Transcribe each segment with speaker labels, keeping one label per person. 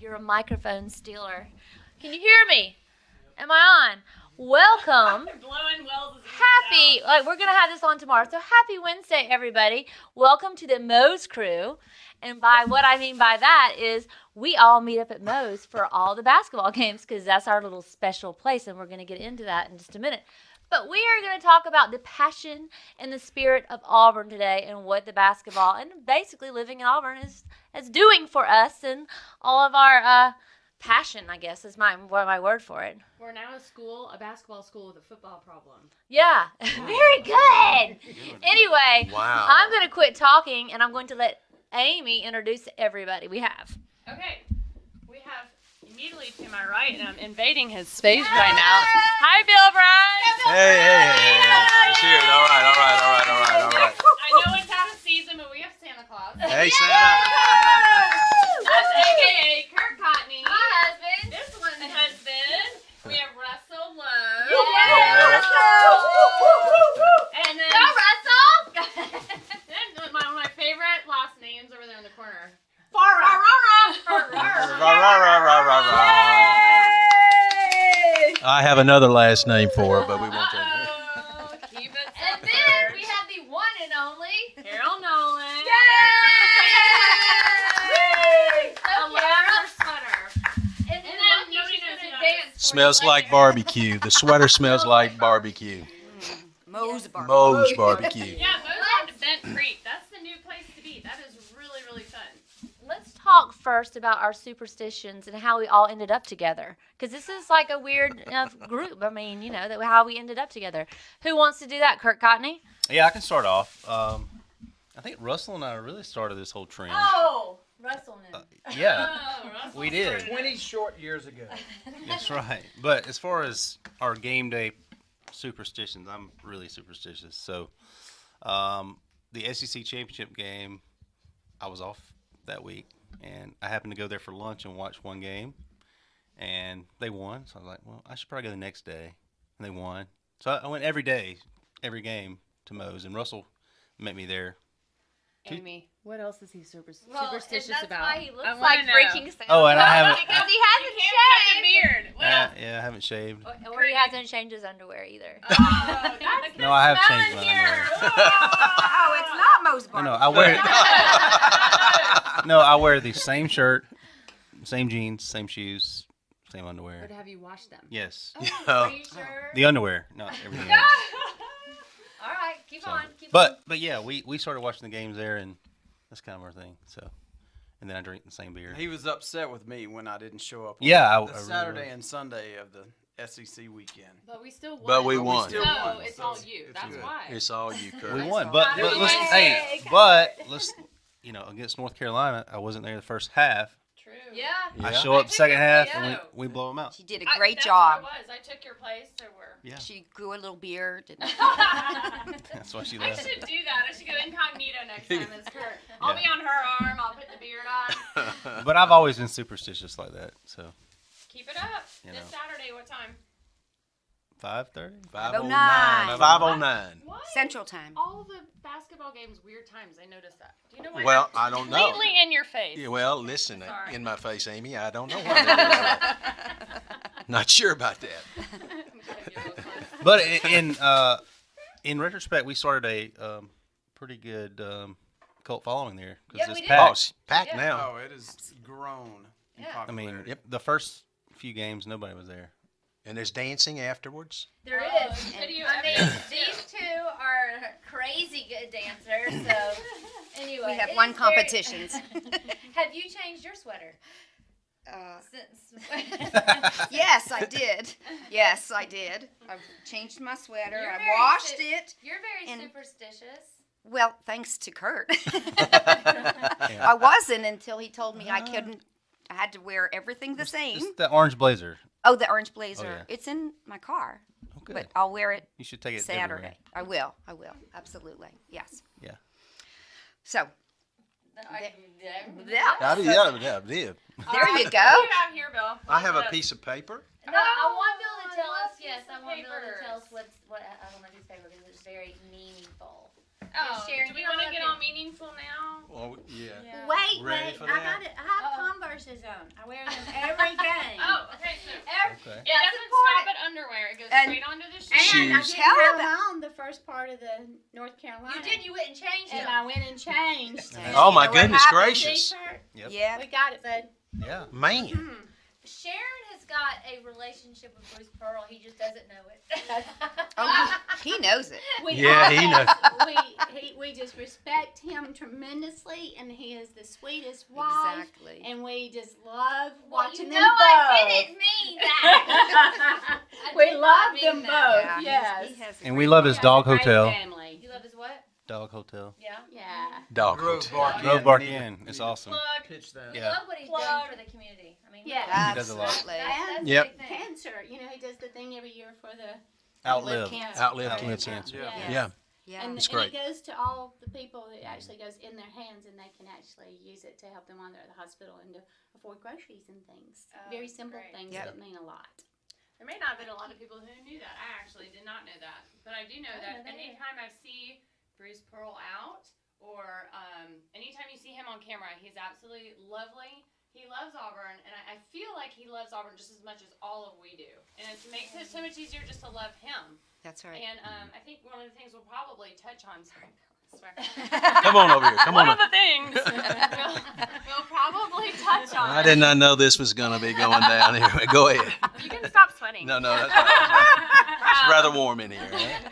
Speaker 1: You're a microphone stealer. Can you hear me? Am I on? Welcome. We're going to have this on tomorrow. So happy Wednesday, everybody. Welcome to the Moe's Crew. And by what I mean by that is we all meet up at Moe's for all the basketball games because that's our little special place, and we're going to get into that in just a minute. But we are going to talk about the passion and the spirit of Auburn today and what the basketball and basically living in Auburn is doing for us and all of our passion, I guess, is my word for it.
Speaker 2: We're now a basketball school with a football problem.
Speaker 1: Yeah, very good. Anyway,
Speaker 3: wow.
Speaker 1: I'm going to quit talking, and I'm going to let Amy introduce everybody we have.
Speaker 2: Okay, we have immediately to my right, and I'm invading his space right now. Hi, Bill Bryce.
Speaker 3: Hey. Cheers. All right.
Speaker 2: I know it's out of season, but we have Santa Claus.
Speaker 3: Hey, Santa.
Speaker 2: That's AKA Kurt Cotney.
Speaker 1: My husband.
Speaker 2: This one's husband. We have Russell Lowe.
Speaker 1: Yeah.
Speaker 2: And then,
Speaker 1: Go, Russell.
Speaker 2: then one of my favorite last names over there in the corner.
Speaker 3: I have another last name for her, but we won't take it.
Speaker 2: Oh, keep it
Speaker 1: And then we have the one and only
Speaker 2: Harold Nolan.
Speaker 1: Yay!
Speaker 2: I love her sweater.
Speaker 1: And then
Speaker 2: nobody
Speaker 1: Lucky's
Speaker 2: knows
Speaker 1: gonna
Speaker 2: who that
Speaker 1: dance.
Speaker 2: is.
Speaker 3: Smells like barbecue. The sweater smells like barbecue.
Speaker 4: Moe's barbecue.
Speaker 3: Moe's barbecue.
Speaker 2: Yeah, Moe's on to Bent Creek. That's the new place to be. That is really, really fun.
Speaker 1: Let's talk first about our superstitions and how we all ended up together. Because this is like a weird group. I mean, how we ended up together. Who wants to do that? Kurt Cotney?
Speaker 5: Yeah, I can start off. I think Russell and I really started this whole trend.
Speaker 1: Oh, Russell knew.
Speaker 5: Yeah,
Speaker 2: Oh, Russell's
Speaker 5: we did.
Speaker 2: started it.
Speaker 6: 20 short years ago.
Speaker 5: That's right. But as far as our game day superstitions, I'm really superstitious. So the SEC championship game, I was off that week, and I happened to go there for lunch and watch one game, and they won. So I was like, well, I should probably go the next day, and they won. So I went every day, every game to Moe's, and Russell met me there.
Speaker 2: Amy, what else is he superstitious
Speaker 1: that's
Speaker 2: about?
Speaker 1: why he looks
Speaker 2: I
Speaker 1: like
Speaker 2: wanna know.
Speaker 1: freaking Santa.
Speaker 5: Oh, and I haven't.
Speaker 1: Because he
Speaker 2: You
Speaker 1: hasn't
Speaker 2: can't cut the
Speaker 1: shaved.
Speaker 2: beard. What else?
Speaker 5: Yeah, I haven't shaved.
Speaker 1: Or he hasn't changed his underwear either.
Speaker 2: Oh, that's
Speaker 5: No, I have
Speaker 2: the
Speaker 5: changed
Speaker 2: smell
Speaker 5: my
Speaker 2: in here.
Speaker 4: Oh, it's not Moe's
Speaker 5: No,
Speaker 4: barbecue.
Speaker 5: I wear the same shirt, same jeans, same shoes, same underwear.
Speaker 2: But have you washed them?
Speaker 5: Yes,
Speaker 1: Are you sure?
Speaker 5: the underwear, not everything else.
Speaker 1: All right, keep on.
Speaker 5: But yeah, we started watching the games there, and that's kind of our thing. So, and then I drink the same beer.
Speaker 6: He was upset with me when I didn't show up on
Speaker 5: Yeah, I
Speaker 6: the
Speaker 5: really
Speaker 6: Saturday
Speaker 5: was.
Speaker 6: and Sunday of the SEC weekend.
Speaker 2: But we still won.
Speaker 3: But we won.
Speaker 6: still
Speaker 2: So
Speaker 6: won,
Speaker 2: it's
Speaker 6: so
Speaker 2: all you.
Speaker 6: it's
Speaker 2: That's
Speaker 6: good.
Speaker 2: why.
Speaker 3: It's all you, Kurt.
Speaker 5: We won, but
Speaker 2: Happy
Speaker 5: let's against North Carolina, I wasn't there the first half.
Speaker 2: True.
Speaker 1: Yeah.
Speaker 5: I
Speaker 3: Yeah.
Speaker 5: show up the second half,
Speaker 2: Yeah.
Speaker 5: and we blow them out.
Speaker 4: She did a great
Speaker 2: That's
Speaker 4: job.
Speaker 2: What it was. I took your place, so we're.
Speaker 5: Yeah,
Speaker 4: She grew a little beard. And
Speaker 5: that's why she
Speaker 2: I
Speaker 5: left.
Speaker 2: should do that. I should go incognito next time as Kurt. I'll be on her arm. I'll put the beard on.
Speaker 5: But I've always been superstitious like that. So
Speaker 2: Keep it up.
Speaker 5: You
Speaker 2: This
Speaker 5: know.
Speaker 2: Saturday, what time?
Speaker 5: 5:30.
Speaker 3: 509. 509.
Speaker 2: What?
Speaker 4: Central Time.
Speaker 2: All the basketball games, weird times. I noticed that. Do you know why?
Speaker 3: Well, I don't know.
Speaker 2: Completely in your face.
Speaker 3: Yeah, well, listen,
Speaker 2: Sorry.
Speaker 3: in my face, Amy, I don't know why they do that. Not sure about that.
Speaker 5: But in retrospect, we started a pretty good cult following there
Speaker 1: Yeah,
Speaker 5: because
Speaker 1: we
Speaker 5: it's
Speaker 1: did.
Speaker 3: Oh,
Speaker 5: packed.
Speaker 3: it's packed
Speaker 1: Yeah.
Speaker 3: now.
Speaker 6: Oh, it has grown in
Speaker 1: Yeah.
Speaker 5: I mean,
Speaker 6: popularity.
Speaker 5: the first few games, nobody was there.
Speaker 3: And there's dancing afterwards.
Speaker 1: There
Speaker 2: Oh,
Speaker 1: is.
Speaker 2: video
Speaker 1: I mean,
Speaker 2: evidence,
Speaker 1: these two are crazy good dancers. So, anyway.
Speaker 4: We have
Speaker 1: it
Speaker 4: won
Speaker 1: is very-
Speaker 4: competitions.
Speaker 1: Have you changed your sweater since?
Speaker 4: Yes, I did. Yes, I did. I've changed my sweater.
Speaker 1: You're
Speaker 4: I
Speaker 1: very
Speaker 4: washed
Speaker 1: su-
Speaker 4: it.
Speaker 1: You're very
Speaker 4: And-
Speaker 1: superstitious.
Speaker 4: Well, thanks to Kurt. I wasn't until he told me I I had to wear everything the same.
Speaker 5: It's the orange blazer.
Speaker 4: Oh, the orange blazer.
Speaker 5: yeah.
Speaker 4: It's in my car,
Speaker 5: Oh, good.
Speaker 4: but I'll wear it
Speaker 5: You should take it
Speaker 4: Saturday.
Speaker 5: everywhere.
Speaker 4: I will. Absolutely. Yes.
Speaker 5: Yeah.
Speaker 4: So,
Speaker 1: Yeah.
Speaker 3: Yeah.
Speaker 4: there you
Speaker 2: What do
Speaker 4: go.
Speaker 2: you have here, Bill?
Speaker 3: I have a
Speaker 2: What's
Speaker 3: piece of paper.
Speaker 1: No, I want Bill to tell
Speaker 2: I love
Speaker 1: us. Yes, I
Speaker 2: pieces of
Speaker 1: want Bill to tell us
Speaker 2: papers.
Speaker 1: what I don't know this paper because it's very meaningful.
Speaker 2: Oh,
Speaker 1: Sharon,
Speaker 2: do we
Speaker 1: you
Speaker 2: want to
Speaker 1: have
Speaker 2: get
Speaker 1: it.
Speaker 2: all meaningful now?
Speaker 3: Well, yeah.
Speaker 7: Wait,
Speaker 3: Ready
Speaker 7: wait.
Speaker 3: for
Speaker 7: I
Speaker 3: that?
Speaker 7: got it. I have Converses on. I wear them every game.
Speaker 2: Oh, okay. So
Speaker 5: Okay.
Speaker 2: it doesn't stop at underwear. It goes
Speaker 4: And-
Speaker 2: straight onto the shoe.
Speaker 7: And I
Speaker 3: Shoes.
Speaker 7: didn't
Speaker 4: Tell
Speaker 7: have
Speaker 4: about-
Speaker 7: them on the first part of the North Carolina.
Speaker 1: You did. You went and changed
Speaker 7: And
Speaker 1: them.
Speaker 7: I went and changed.
Speaker 3: Oh my
Speaker 4: what
Speaker 3: goodness
Speaker 4: happened?
Speaker 3: gracious!
Speaker 7: T-shirt.
Speaker 5: Yep.
Speaker 4: Yeah.
Speaker 7: We got it, bud.
Speaker 5: Yeah.
Speaker 3: Man,
Speaker 1: Sharon has got a relationship with Bruce Pearl. He just doesn't know it.
Speaker 4: Oh, he knows it.
Speaker 7: We
Speaker 3: Yeah, he knows.
Speaker 7: we just respect him tremendously, and he is the sweetest wife.
Speaker 4: Exactly.
Speaker 7: And we just love
Speaker 1: Well,
Speaker 7: watching
Speaker 1: you
Speaker 7: them
Speaker 1: know
Speaker 7: both.
Speaker 1: I didn't mean that. I
Speaker 7: We
Speaker 1: did not
Speaker 7: love
Speaker 1: mean
Speaker 7: them
Speaker 1: that.
Speaker 7: both.
Speaker 4: Yeah,
Speaker 7: Yes.
Speaker 4: he has a
Speaker 5: And
Speaker 4: great
Speaker 5: we love his
Speaker 7: Yeah,
Speaker 5: dog
Speaker 7: great
Speaker 5: hotel.
Speaker 7: Family.
Speaker 1: You love his what?
Speaker 5: Dog hotel.
Speaker 1: Yeah.
Speaker 7: Yeah.
Speaker 3: dog
Speaker 6: Grove
Speaker 3: hotel.
Speaker 6: Bark
Speaker 5: Grove
Speaker 6: Inn.
Speaker 5: Bark
Speaker 6: We need to-
Speaker 5: Inn. It's awesome.
Speaker 2: Plug.
Speaker 6: Pitch that.
Speaker 1: We
Speaker 5: Yeah.
Speaker 1: love what he's done
Speaker 2: Plug.
Speaker 1: for the community. I mean,
Speaker 7: Yeah.
Speaker 5: He does a lot.
Speaker 4: Absolutely.
Speaker 1: That's a
Speaker 3: Yep.
Speaker 1: big thing.
Speaker 7: Cancer. You know, he does the thing every year for the
Speaker 5: Outlive.
Speaker 4: cancer.
Speaker 3: Outlive
Speaker 5: Outlive
Speaker 3: cancer.
Speaker 5: cancer.
Speaker 6: Yeah.
Speaker 3: Yeah.
Speaker 4: Yeah.
Speaker 7: And,
Speaker 3: It's
Speaker 7: and
Speaker 3: great.
Speaker 7: it goes to all the people that actually goes in their hands, and they can actually use it to help them while they're at the hospital and to afford groceries and things.
Speaker 2: Oh,
Speaker 7: Very simple
Speaker 2: great.
Speaker 7: things
Speaker 4: Yep.
Speaker 7: that mean a lot.
Speaker 2: There may not have been a lot of people who knew that. I actually did not know that. But I do know that
Speaker 7: know that
Speaker 2: anytime I see Bruce Pearl out, or anytime you see him on camera, he's absolutely lovely. He loves Auburn, and I feel like he loves Auburn just as much as all of we do. And it makes it so much easier just to love him.
Speaker 4: That's right.
Speaker 2: And I think one of the things we'll probably touch on, sorry, Bill, I swear.
Speaker 3: Come on over here. Come
Speaker 2: One
Speaker 3: on.
Speaker 2: of the things we'll probably touch on.
Speaker 3: I did not know this was going to be going down here. Go ahead.
Speaker 2: You can stop sweating.
Speaker 3: No, that's right. It's rather warm in here. Right?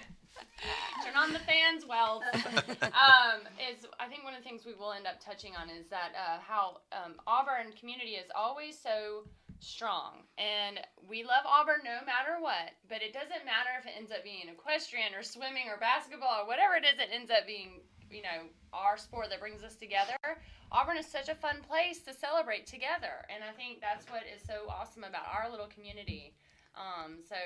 Speaker 2: Turn on the fans. Well, is I think one of the things we will end up touching on is that how Auburn community is always so strong, and we love Auburn no matter what. But it doesn't matter if it ends up being equestrian or swimming or basketball or whatever it is. It ends up being, you know, our sport that brings us together. Auburn is such a fun place to celebrate together, and I think that's what is so awesome about our little community. So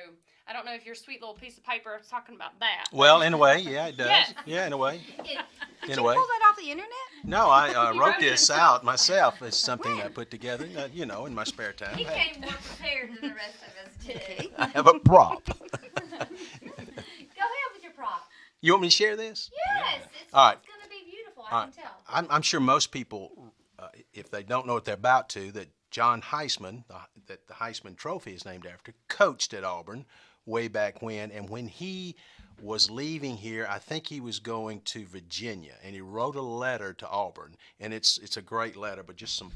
Speaker 2: I don't know if your sweet little piece of paper is talking about that.
Speaker 3: Well, in a way, yeah, it does.
Speaker 2: Yes.
Speaker 3: Yeah, in a way.
Speaker 4: Did
Speaker 3: In
Speaker 4: you
Speaker 3: a way.
Speaker 4: pull that off the internet?
Speaker 3: No, I
Speaker 2: He
Speaker 3: wrote
Speaker 2: wrote it
Speaker 3: this
Speaker 2: himself.
Speaker 3: out myself. It's something I put together, you know, in my spare time.
Speaker 1: He
Speaker 3: Hey,
Speaker 1: came more prepared than the rest of us did.
Speaker 3: I have a prop.
Speaker 1: Go ahead with your prop.
Speaker 3: You want me to share this?
Speaker 1: Yes,
Speaker 3: All right.
Speaker 1: it's going to be beautiful.
Speaker 3: All
Speaker 1: I
Speaker 3: right.
Speaker 1: can tell.
Speaker 3: I'm sure most people, if they don't know what they're about to, that John Heisman, that the Heisman Trophy is named after, coached at Auburn way back when. And when he was leaving here, I think he was going to Virginia, and he wrote a letter to Auburn. And it's a great letter, but just some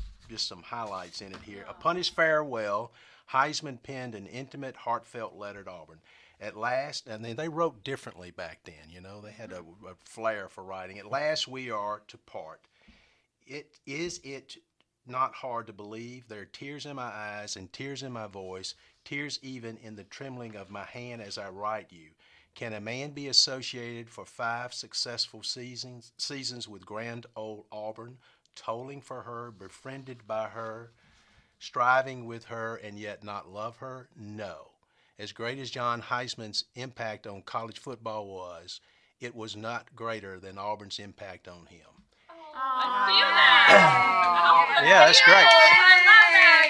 Speaker 3: highlights in it here. Upon his farewell, Heisman penned an intimate, heartfelt letter to Auburn. At last, and then they wrote differently back then, you know, they had a flair for writing. At last we are to part. It not hard to believe? There are tears in my eyes and tears in my voice, tears even in the trembling of my hand as I write you. Can a man be associated for 5 successful seasons with grand old Auburn, toiling for her, befriended by her, striving with her, and yet not love her? No. As great as John Heisman's impact on college football was, it was not greater than Auburn's impact on him.
Speaker 2: I feel that.
Speaker 3: Yeah, that's great.
Speaker 2: I love that.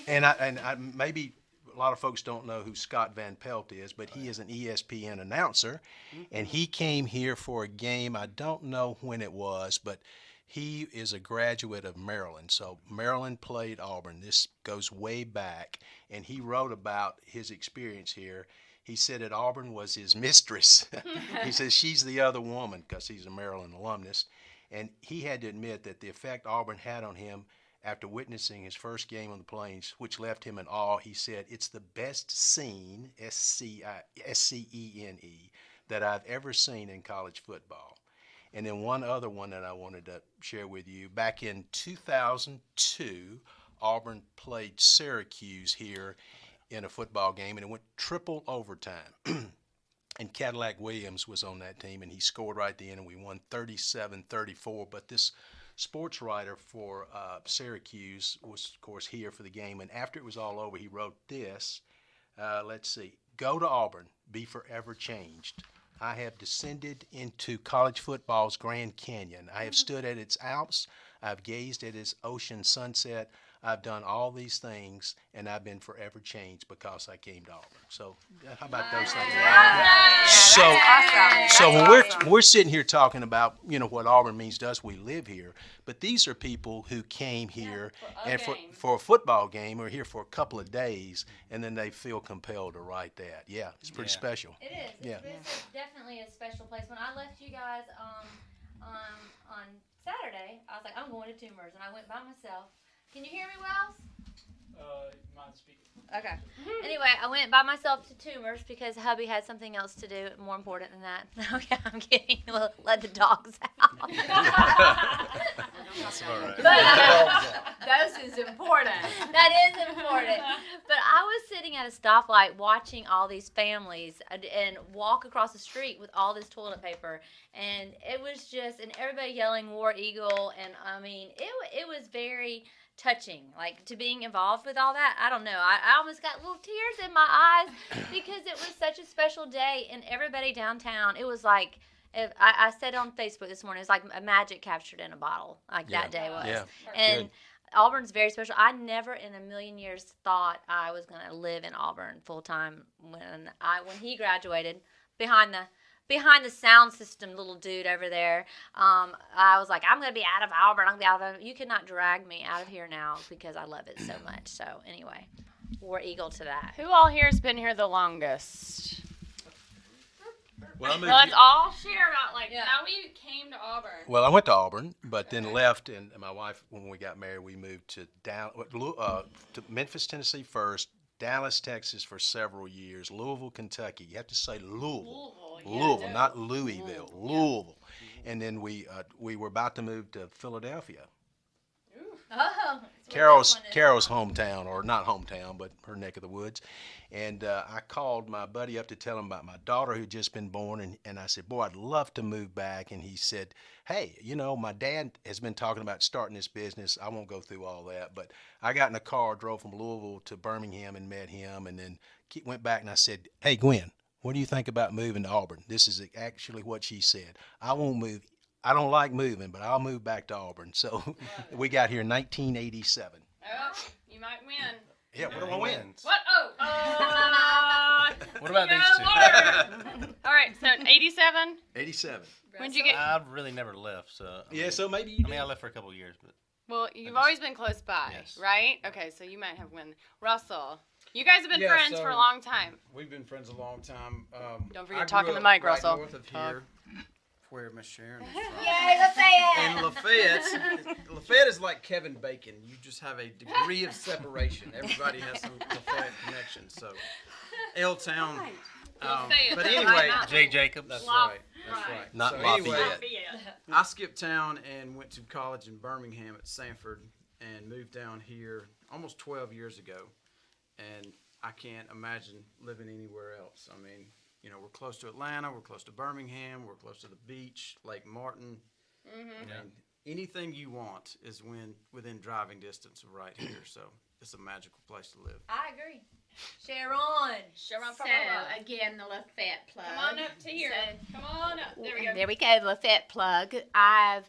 Speaker 2: Yay.
Speaker 3: And I maybe a lot of folks don't know who Scott Van Pelt is, but he is an ESPN announcer, and he came here for a game. I don't know when it was, but he is a graduate of Maryland. So Maryland played Auburn. This goes way back, and he wrote about his experience here. He said that Auburn was his mistress. He says she's the other woman because he's a Maryland alumnus. And he had to admit that the effect Auburn had on him after witnessing his first game on the Plains, which left him in awe, he said, it's the best scene, S-C-E-N-E, that I've ever seen in college football. And then one other one that I wanted to share with you. Back in 2002, Auburn played Syracuse here in a football game, and it went triple overtime. And Cadillac Williams was on that team, and he scored right at the end, and we won 37-34. But this sports writer for Syracuse, was, of course, here for the game. And after it was all over, he wrote this. Let's see. Go to Auburn, be forever changed. I have descended into college football's Grand Canyon. I have stood at its Alps. I've gazed at its ocean sunset. I've done all these things, and I've been forever changed because I came to Auburn. So, how about those things? So,
Speaker 4: Awesome.
Speaker 3: so when we're sitting here talking about what Auburn means to us, we live here. But these are people who came here and for a football game or here for a couple of days, and then they feel compelled to write that. Yeah, it's pretty special.
Speaker 1: It is.
Speaker 3: Yeah.
Speaker 1: It's definitely a special place. When I left you guys on Saturday, I was like, I'm going to Tumors, and I went by myself. Can you hear me, Wells?
Speaker 8: Mind speaking.
Speaker 1: Okay. Anyway, I went by myself to Tumors because hubby had something else to do more important than that. Okay, I'm kidding. Let the dogs out.
Speaker 5: That's all right.
Speaker 1: Those is important. That is important. But I was sitting at a stoplight watching all these families and walk across the street with all this toilet paper, and it was just, and everybody yelling War Eagle, and I mean, it was very touching, like, to being involved with all that. I don't know. I almost got little tears in my eyes because it was such a special day, and everybody downtown, it was like, I said on Facebook this morning, it was like a magic captured in a bottle, like that day was.
Speaker 3: Yeah.
Speaker 1: And
Speaker 3: Good.
Speaker 1: Auburn's very special. I never in a million years thought I was going to live in Auburn full time when he graduated behind the sound system, little dude over there. I was like, I'm going to be out of Auburn. I'm going to be out of Auburn. You cannot drag me out of here now because I love it so much. So anyway, War Eagle to that.
Speaker 2: Who all here has been here the longest?
Speaker 3: Well, I moved
Speaker 2: Let's
Speaker 3: here-
Speaker 2: all share about
Speaker 1: Yeah.
Speaker 2: how we came to Auburn.
Speaker 3: Well, I went to Auburn, but then left, and my wife, when we got married, we moved to to Memphis, Tennessee first, Dallas, Texas for several years, Louisville, Kentucky. You have to say Louisville, not Louisville, Louisville. And then we were about to move to Philadelphia.
Speaker 1: Oh,
Speaker 3: Carol's hometown, or not hometown, but her neck of the woods. And I called my buddy up to tell him about my daughter who had just been born, and I said, boy, I'd love to move back. And he said, hey, my dad has been talking about starting this business. I won't go through all that, but I got in a car, drove from Louisville to Birmingham and met him, and then went back and I said, hey, Gwen, what do you think about moving to Auburn? This is actually what she said. I won't move. I don't like moving, but I'll move back to Auburn. So we got here in 1987.
Speaker 2: Oh, you might win.
Speaker 3: Yeah, what do I win?
Speaker 2: What? Oh.
Speaker 5: What about these two?
Speaker 2: All right, so 87.
Speaker 3: 87.
Speaker 2: When'd you get?
Speaker 5: I've really never left, so
Speaker 3: Yeah, so maybe you
Speaker 5: I left for a couple of years, but
Speaker 2: Well, you've always been close by,
Speaker 5: Yes.
Speaker 2: right? Okay, so you might have won. Russell, you guys have been
Speaker 6: Yeah,
Speaker 2: friends
Speaker 6: so-
Speaker 2: for a long time.
Speaker 6: We've been friends a long time.
Speaker 2: Don't forget
Speaker 6: I
Speaker 2: to talk
Speaker 6: grew
Speaker 2: in the
Speaker 6: up
Speaker 2: mic, Russell.
Speaker 6: North of
Speaker 2: Talk.
Speaker 6: here, where Miss Sharon is from.
Speaker 1: Yay, Lafayette!
Speaker 6: And Lafayette is like Kevin Bacon. You just have a degree of separation. Everybody has some Lafayette connection. So, L-Town.
Speaker 2: Lafayette,
Speaker 6: But
Speaker 2: that's
Speaker 6: anyway,
Speaker 2: right.
Speaker 5: Jay Jacobs.
Speaker 6: that's
Speaker 2: Laf-
Speaker 6: right. That's right.
Speaker 3: Not
Speaker 6: so
Speaker 3: Lafayette.
Speaker 6: Anyway, I skipped town and went to college in Birmingham at Sanford and moved down here almost 12 years ago. And I can't imagine living anywhere else. I mean, we're close to Atlanta, we're close to Birmingham, we're close to the beach, Lake Martin. And anything you want is within driving distance of right here. So it's a magical place to live.
Speaker 1: I agree. Sharon.
Speaker 2: Sharon
Speaker 7: So
Speaker 2: Farmer.
Speaker 7: again, the Lafayette plug.
Speaker 2: Come on up to here. Come on up. There we go.
Speaker 7: There we go, the Lafayette plug. I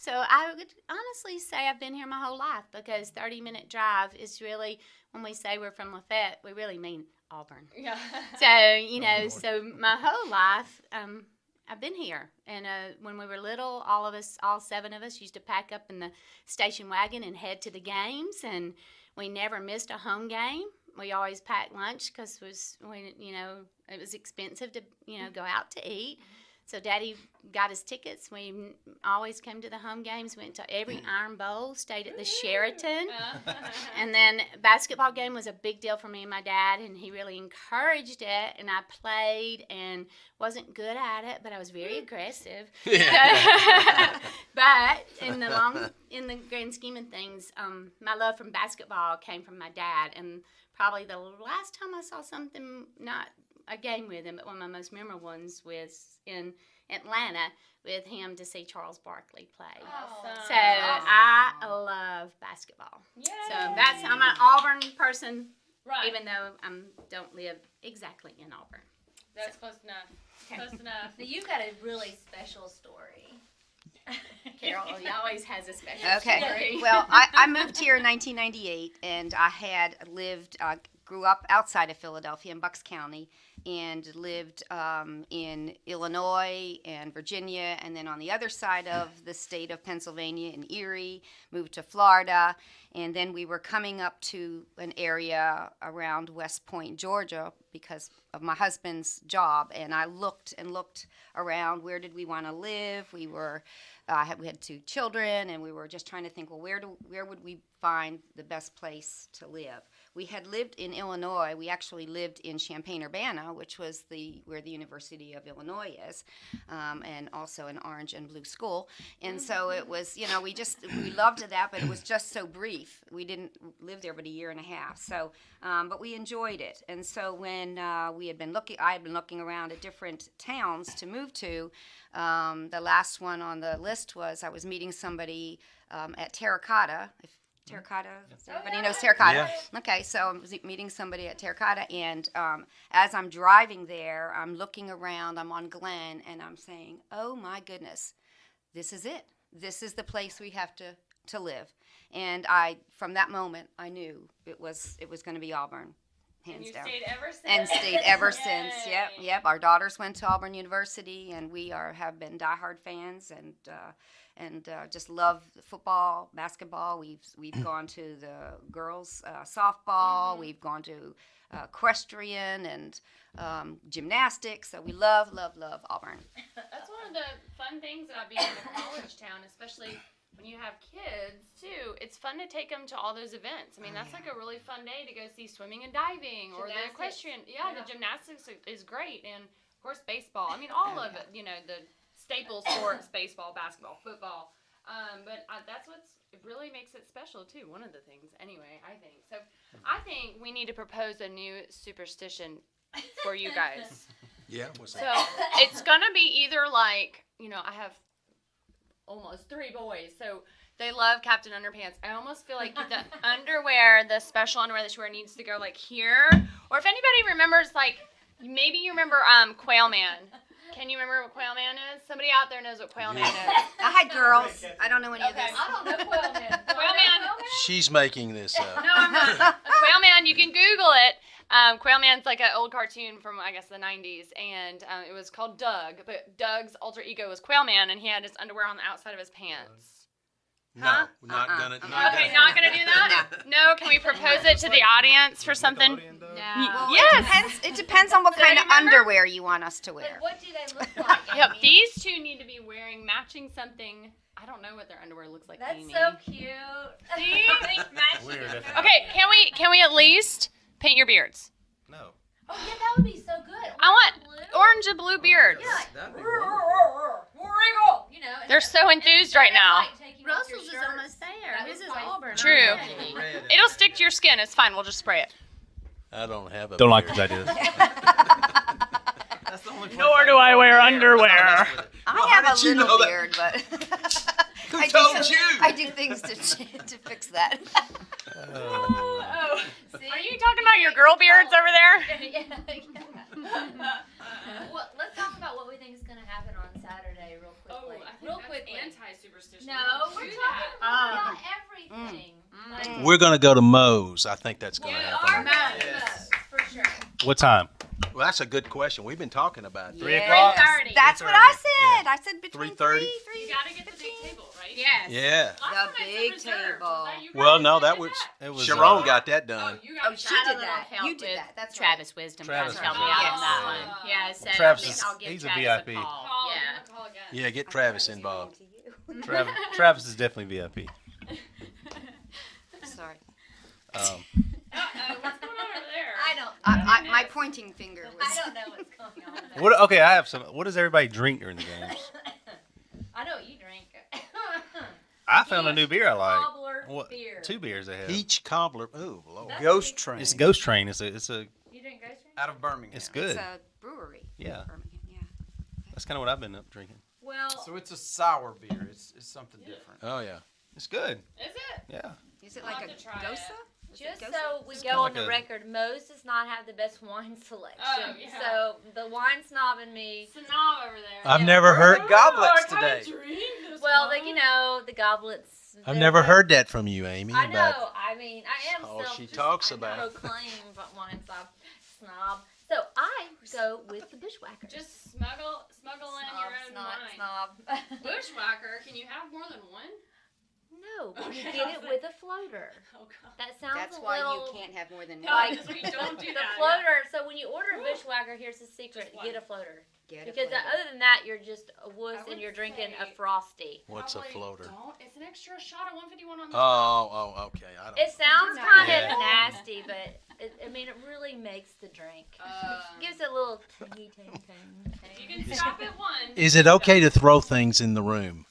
Speaker 7: would honestly say I've been here my whole life because 30-minute drive is really, when we say we're from Lafayette, we really mean Auburn.
Speaker 2: Yeah.
Speaker 7: So, so my whole life, I've been here. And when we were little, all 7 of us used to pack up in the station wagon and head to the games. And we never missed a home game. We always packed lunch because it was expensive to, go out to eat. So Daddy got us tickets. We always came to the home games, went to every Iron Bowl, stayed at the Sheraton. And then basketball game was a big deal for me and my dad, and he really encouraged it. And I played and wasn't good at it, but I was very aggressive. But in the grand scheme of things, my love from basketball came from my dad. And probably the last time I saw something, not a game with him, but one of my most memorable ones was in Atlanta with him to see Charles Barkley play.
Speaker 2: Awesome.
Speaker 7: So I love basketball.
Speaker 2: Yay.
Speaker 7: So I'm an Auburn person,
Speaker 2: right.
Speaker 7: even though I don't live exactly in Auburn.
Speaker 2: That's close enough. Close enough.
Speaker 1: But you've got a really special story.
Speaker 7: Carol, he always has a special
Speaker 4: Okay.
Speaker 7: story.
Speaker 4: Well, I moved here in 1998, and I had grew up outside of Philadelphia in Bucks County, and lived in Illinois and Virginia, and then on the other side of the state of Pennsylvania in Erie, moved to Florida, and then we were coming up to an area around West Point, Georgia, because of my husband's job, and I looked and looked around, where did we want to live? We had 2 children, and we were just trying to think, well, where would we find the best place to live? We had lived in Illinois. We actually lived in Champaign-Urbana, which was where the University of Illinois is, and also an orange and blue school. And so it was, we loved that, but it was just so brief. We didn't live there but a year and a half. So, but we enjoyed it. And so when I had been looking around at different towns to move to. The last one on the list was I was meeting somebody at Terracotta. Terracotta? Everybody knows Terracotta?
Speaker 3: Yeah.
Speaker 4: Okay, so I was meeting somebody at Terracotta, and as I'm driving there, I'm looking around, I'm on Glen, and I'm saying, oh my goodness, this is it. This is the place we have to live. And from that moment, I knew it was going to be Auburn. Hands down.
Speaker 2: Stayed ever since.
Speaker 4: And stayed ever
Speaker 2: Yay.
Speaker 4: since. Yep. Our daughters went to Auburn University, and we have been diehard fans, and just love football, basketball. We've gone to the girls softball. We've gone to equestrian and gymnastics. So we love Auburn.
Speaker 2: That's one of the fun things about being in a college town, especially when you have kids too. It's fun to take them to all those events. I mean, that's like a really fun day to go see swimming and diving or the equestrian. Yeah, the gymnastics is great, and of course baseball. I mean, all of it. The staple sports: baseball, basketball, football. But that's it really makes it special too. One of the things, anyway. I think so. I think we need to propose a new superstition for you guys.
Speaker 3: Yeah, what's
Speaker 2: So
Speaker 3: that?
Speaker 2: it's gonna be either like, I have almost 3 boys, so they love Captain Underpants. I almost feel like the underwear, the special underwear that you wear, needs to go like here. Or if anybody remembers, like, maybe you remember Quail Man. Can you remember what Quail Man is? Somebody out there knows what Quail Man is.
Speaker 4: I had girls. I don't know any of this.
Speaker 1: I don't know Quail Man.
Speaker 2: Quail Man.
Speaker 3: She's making this up.
Speaker 2: No, I'm not. Quail Man, you can Google it. Quail Man's like an old cartoon from, I guess, the 90s, and it was called Doug, but Doug's alter ego was Quail Man, and he had his underwear on the outside of his pants.
Speaker 3: No, not gonna.
Speaker 2: Okay, not gonna do that? No, can we propose it to the audience for something?
Speaker 7: No.
Speaker 2: Yes!
Speaker 4: It depends on what
Speaker 2: So
Speaker 4: kind of
Speaker 2: remember-
Speaker 4: underwear you want us to wear.
Speaker 1: But what do they look like?
Speaker 2: Yep,
Speaker 1: Amy?
Speaker 2: these two need to be wearing matching something. I don't know what their underwear looks like,
Speaker 1: That's
Speaker 2: Amy.
Speaker 1: so cute.
Speaker 2: See?
Speaker 5: Weird.
Speaker 2: Okay, can we at least paint your beards?
Speaker 5: No.
Speaker 1: Oh yeah, that would be so good.
Speaker 2: I want
Speaker 1: Blue?
Speaker 2: orange and blue beards.
Speaker 1: Yeah, like,
Speaker 6: That'd be
Speaker 1: wriggle.
Speaker 2: They're so enthused right now.
Speaker 7: Russell's is almost there. His is Auburn.
Speaker 2: True.
Speaker 6: red.
Speaker 2: It'll stick to your skin. It's fine. We'll just spray it.
Speaker 3: I don't have a.
Speaker 5: Don't like
Speaker 3: beard.
Speaker 5: those ideas.
Speaker 6: That's the only place
Speaker 8: Nor
Speaker 6: I
Speaker 8: do
Speaker 6: can
Speaker 8: I
Speaker 6: go
Speaker 8: wear
Speaker 6: there.
Speaker 8: underwear.
Speaker 4: I have
Speaker 3: how
Speaker 4: a
Speaker 3: did you
Speaker 4: little
Speaker 3: know that?
Speaker 4: beard, but
Speaker 3: Who
Speaker 4: I
Speaker 3: told
Speaker 4: do,
Speaker 3: you?
Speaker 4: I do things to fix that.
Speaker 2: Oh.
Speaker 1: See?
Speaker 2: Are you talking about your girl beards over there?
Speaker 1: Well, let's talk about what we think is going to happen on Saturday real quickly. Real quickly.
Speaker 2: anti-superstition.
Speaker 1: No, we're talking about everything. Like,
Speaker 3: We're gonna go to Moe's. I think that's gonna
Speaker 1: our
Speaker 3: happen.
Speaker 1: Moe's, for sure.
Speaker 5: What time?
Speaker 3: Well, that's a good question. We've been talking about it.
Speaker 5: 3 o'clock?
Speaker 2: 3:30.
Speaker 4: That's what I said. I said between
Speaker 3: 3:30?
Speaker 4: 3.
Speaker 2: You gotta get the big table, right?
Speaker 7: Yes.
Speaker 3: Yeah.
Speaker 4: The big table.
Speaker 3: Well, no, that was
Speaker 5: It was
Speaker 3: Sharon got that done.
Speaker 4: Oh, she did that. You did that. That's right.
Speaker 7: Travis Wisdom
Speaker 5: Travis
Speaker 7: helped me
Speaker 5: Wisdom.
Speaker 7: out
Speaker 4: Yes.
Speaker 7: on that one. Yeah, so
Speaker 5: Travis
Speaker 7: I think
Speaker 5: is-
Speaker 7: I'll give
Speaker 5: he's a
Speaker 7: Travis
Speaker 5: VIP.
Speaker 7: call. Yeah.
Speaker 3: Yeah, get Travis involved.
Speaker 5: Travis is definitely VIP.
Speaker 4: Sorry.
Speaker 2: What's going on over there?
Speaker 1: I don't.
Speaker 4: My pointing finger was.
Speaker 1: I don't know what's going on.
Speaker 5: What? Okay, I have some. What does everybody drink during the games?
Speaker 1: I know what you drink.
Speaker 5: I found a new beer I like.
Speaker 1: Cobbler
Speaker 5: What?
Speaker 1: beer.
Speaker 5: 2 beers they have.
Speaker 3: Each cobbler. Ooh, Lord.
Speaker 6: Ghost Train.
Speaker 5: It's Ghost Train. It's a.
Speaker 1: You drink Ghost Train?
Speaker 6: out of Birmingham.
Speaker 5: It's good.
Speaker 4: It's a brewery.
Speaker 5: Yeah.
Speaker 4: Birmingham, yeah.
Speaker 5: That's kind of what I've been up drinking.
Speaker 1: Well,
Speaker 6: So it's a sour beer. It's something different.
Speaker 3: Oh yeah.
Speaker 5: It's good.
Speaker 2: Is it?
Speaker 5: Yeah.
Speaker 4: Is it
Speaker 2: I'll
Speaker 4: like
Speaker 2: have
Speaker 4: a
Speaker 2: to try
Speaker 4: Gosa?
Speaker 2: it.
Speaker 4: Is it
Speaker 1: just
Speaker 4: Gosa?
Speaker 1: so we
Speaker 5: It's
Speaker 1: go
Speaker 5: kinda
Speaker 1: on
Speaker 5: like
Speaker 1: the
Speaker 5: a-
Speaker 1: record, Moe's does not have the best wine selection.
Speaker 2: Oh, yeah.
Speaker 1: So the wine snob in me.
Speaker 2: It's a knob over there.
Speaker 3: I've never heard.
Speaker 6: Goblets
Speaker 2: I can't
Speaker 6: today.
Speaker 2: drink this
Speaker 1: Well,
Speaker 2: wine.
Speaker 1: the goblets.
Speaker 3: I've
Speaker 1: they're
Speaker 3: never
Speaker 1: like-
Speaker 3: heard that from you, Amy.
Speaker 1: I
Speaker 3: But
Speaker 1: know. I mean, I am
Speaker 3: all
Speaker 1: still.
Speaker 3: she
Speaker 1: just,
Speaker 3: talks
Speaker 1: I
Speaker 3: about.
Speaker 1: proclaim wine snob. So I go with the bushwhacker.
Speaker 2: Just smuggle in your own wine.
Speaker 1: snob.
Speaker 2: Bushwhacker, can you have more than one?
Speaker 1: No, but you
Speaker 2: Okay.
Speaker 1: get it with a floater.
Speaker 2: Oh god.
Speaker 1: That sounds
Speaker 4: That's
Speaker 1: a
Speaker 4: why
Speaker 1: little.
Speaker 4: you can't have more than
Speaker 2: No,
Speaker 4: one.
Speaker 2: because we don't do
Speaker 1: the
Speaker 2: that.
Speaker 1: floater. So when you order a bushwhacker, here's the secret:
Speaker 2: Just one.
Speaker 1: get a floater.
Speaker 4: Get a
Speaker 1: Because
Speaker 4: flavor.
Speaker 1: other than that, you're just a wuss
Speaker 2: I
Speaker 1: and
Speaker 2: would
Speaker 1: you're drinking a
Speaker 2: say-
Speaker 1: frosty.
Speaker 3: what's a
Speaker 2: Probably
Speaker 3: floater?
Speaker 2: Don't. It's an extra shot of 151 on the
Speaker 3: Oh, okay. I don't.
Speaker 1: It sounds
Speaker 4: not
Speaker 1: kind
Speaker 5: Yeah.
Speaker 1: of nasty, but I mean, it really makes the drink. Gives it a little tangy,
Speaker 2: You can stop at one.
Speaker 3: Is it okay to throw things in the room?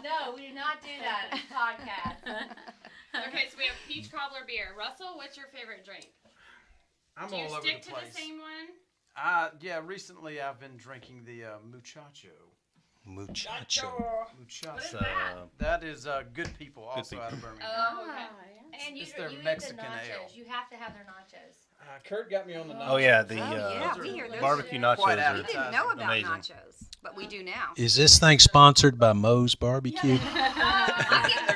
Speaker 1: No, we do not do that in podcast.
Speaker 2: Okay, so we have peach cobbler beer. Russell, what's your favorite drink?
Speaker 6: I'm
Speaker 2: Do you
Speaker 6: all over
Speaker 2: stick
Speaker 6: the
Speaker 2: to
Speaker 6: place.
Speaker 2: the same one?
Speaker 6: Yeah, recently I've been drinking the muchacho.
Speaker 3: Muchacho.
Speaker 2: What
Speaker 6: Muchacho.
Speaker 2: is
Speaker 5: So,
Speaker 2: that?
Speaker 6: That is good people, also
Speaker 5: people.
Speaker 6: out of Birmingham.
Speaker 2: Oh, okay.
Speaker 1: And you,
Speaker 6: It's their
Speaker 1: you eat
Speaker 6: Mexican
Speaker 1: the nachos.
Speaker 6: ale.
Speaker 1: You have to have their nachos.
Speaker 6: Kurt got me on the nachos.
Speaker 5: oh yeah, the
Speaker 4: yeah, we hear those
Speaker 5: barbecue
Speaker 2: are
Speaker 5: nachos
Speaker 6: quite
Speaker 5: are
Speaker 4: We didn't know about
Speaker 5: amazing.
Speaker 4: nachos, but we do now.
Speaker 3: Is this thing sponsored by Moe's Barbecue?
Speaker 6: They're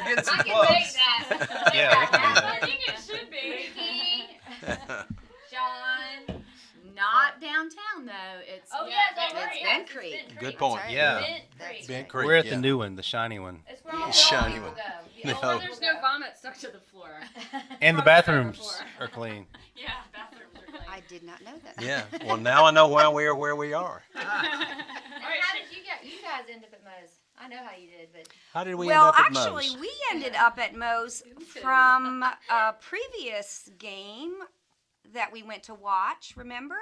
Speaker 6: getting some
Speaker 1: I can
Speaker 6: plugs.
Speaker 1: make that.
Speaker 5: Yeah, we can do
Speaker 2: I
Speaker 5: that.
Speaker 2: think it should be.
Speaker 1: Ricky, John.
Speaker 7: Not downtown though. It's
Speaker 1: Oh,
Speaker 2: Yeah,
Speaker 1: yes,
Speaker 2: Bent
Speaker 1: over
Speaker 2: Creek.
Speaker 1: here.
Speaker 4: Bent
Speaker 1: It's
Speaker 4: Creek.
Speaker 1: Bent
Speaker 3: Good
Speaker 1: Creek.
Speaker 3: point.
Speaker 4: right.
Speaker 5: Yeah.
Speaker 1: Bent
Speaker 4: That's
Speaker 1: Creek.
Speaker 3: Bent Creek.
Speaker 5: We're at
Speaker 3: yeah.
Speaker 5: the new one, the shiny one,
Speaker 1: It's where all the
Speaker 3: Shiny
Speaker 1: old people
Speaker 3: one.
Speaker 1: go. The
Speaker 3: No.
Speaker 1: old
Speaker 2: Well,
Speaker 1: people
Speaker 2: there's no
Speaker 1: go.
Speaker 2: vomit stuck to the floor.
Speaker 5: and the
Speaker 2: Probably never
Speaker 5: bathrooms
Speaker 2: before.
Speaker 5: are clean.
Speaker 2: Yeah, bathrooms are clean.
Speaker 4: I did not know that.
Speaker 3: Yeah. Well, now I know why we're where we are.
Speaker 1: And how did you guys end up at Moe's? I know how you did, but
Speaker 3: How did we
Speaker 4: Well,
Speaker 3: end up at
Speaker 4: actually,
Speaker 3: Moe's?
Speaker 4: we ended up at Moe's from a previous game that we went to watch, remember?